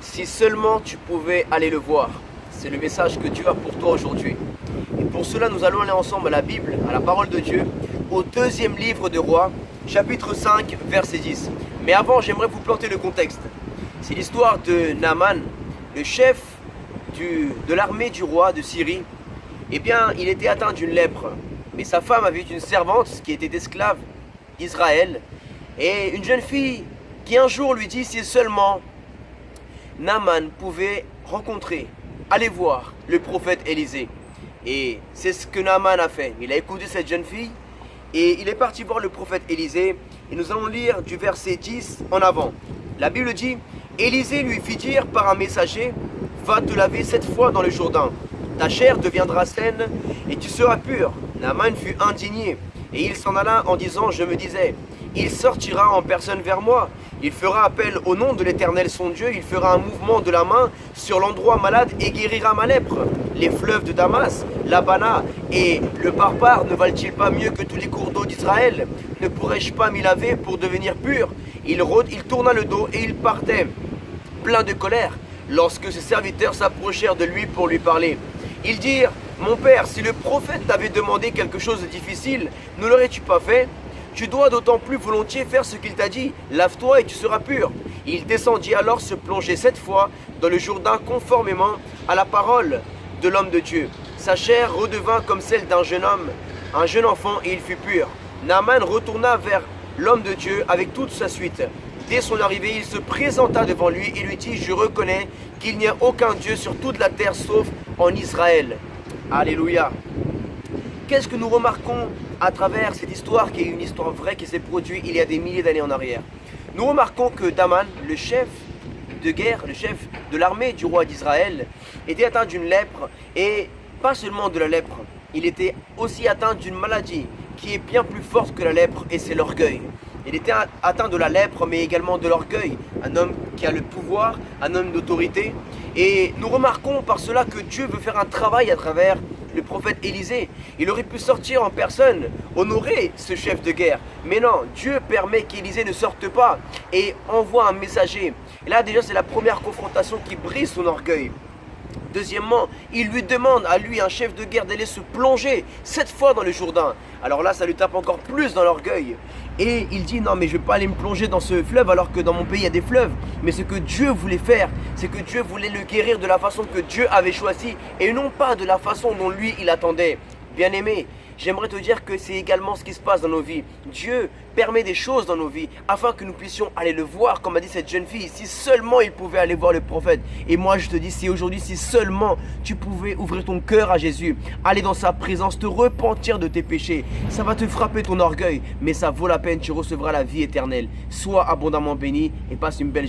Si seulement tu pouvais aller le voir. C'est le message que Dieu a pour toi aujourd'hui. Et pour cela, nous allons aller ensemble à la Bible, à la parole de Dieu, au deuxième livre de Rois, chapitre 5, verset 10. Mais avant, j'aimerais vous planter le contexte. C'est l'histoire de Naaman, le chef de l'armée du roi de Syrie. Eh bien, il était atteint d'une lèpre. Mais sa femme avait une servante qui était esclave d'Israël. Et une jeune fille qui un jour lui dit si seulement Naaman pouvait rencontrer, aller voir le prophète Élisée. Et c'est ce que Naaman a fait. Il a écouté cette jeune fille et il est parti voir le prophète Élisée. Et nous allons lire du verset 10 en avant. La Bible dit, Élisée lui fit dire par un messager, va te laver 7 fois dans le Jourdain. Ta chair deviendra saine et tu seras pur. Naaman fut indigné et il s'en alla en disant, je me disais, il sortira en personne vers moi. Il fera appel au nom de l'Éternel son Dieu. Il fera un mouvement de la main sur l'endroit malade et guérira ma lèpre. Les fleuves de Damas, l'Abana et le Barbare ne valent-ils pas mieux que tous les cours d'eau d'Israël? Ne pourrais-je pas m'y laver pour devenir pur? Il tourna le dos et il partait, plein de colère, lorsque ses serviteurs s'approchèrent de lui pour lui parler. Ils dirent, mon père, si le prophète t'avait demandé quelque chose de difficile, ne l'aurais-tu pas fait? Tu dois d'autant plus volontiers faire ce qu'il t'a dit. Lave-toi et tu seras pur. Il descendit alors se plonger 7 fois dans le Jourdain conformément à la parole de l'homme de Dieu. Sa chair redevint comme celle d'un jeune homme, un jeune enfant, et il fut pur. Naaman retourna vers l'homme de Dieu avec toute sa suite. Dès son arrivée, il se présenta devant lui et lui dit, je reconnais qu'il n'y a aucun Dieu sur toute la terre sauf en Israël. Alléluia. Qu'est-ce que nous remarquons à travers cette histoire qui est une histoire vraie qui s'est produite il y a des milliers d'années en arrière? Nous remarquons que Naaman, le chef de guerre, le chef de l'armée du roi d'Israël, était atteint d'une lèpre, et pas seulement de la lèpre, il était aussi atteint d'une maladie qui est bien plus forte que la lèpre, et c'est l'orgueil. Il était atteint de la lèpre, mais également de l'orgueil, un homme qui a le pouvoir, un homme d'autorité. Et nous remarquons par cela que Dieu veut faire un travail à travers le prophète Élisée. Il aurait pu sortir en personne, honorer ce chef de guerre. Mais non, Dieu permet qu'Élisée ne sorte pas et envoie un messager. Et là déjà c'est la première confrontation qui brise son orgueil. Deuxièmement, il lui demande à lui, un chef de guerre, d'aller se plonger 7 fois dans le Jourdain. Alors là, ça lui tape encore plus dans l'orgueil. Et il dit, non mais je ne vais pas aller me plonger dans ce fleuve alors que dans mon pays il y a des fleuves. Mais ce que Dieu voulait faire, c'est que Dieu voulait le guérir de la façon que Dieu avait choisi et non pas de la façon dont lui il attendait. Bien-aimé, j'aimerais te dire que c'est également ce qui se passe dans nos vies. Dieu permet des choses dans nos vies afin que nous puissions aller le voir, comme a dit cette jeune fille. Si seulement il pouvait aller voir le prophète. Et moi je te dis, si aujourd'hui, si seulement tu pouvais ouvrir ton cœur à Jésus, aller dans sa présence, te repentir de tes péchés, ça va te frapper ton orgueil, mais ça vaut la peine, tu recevras la vie éternelle. Sois abondamment béni et passe une belle journée.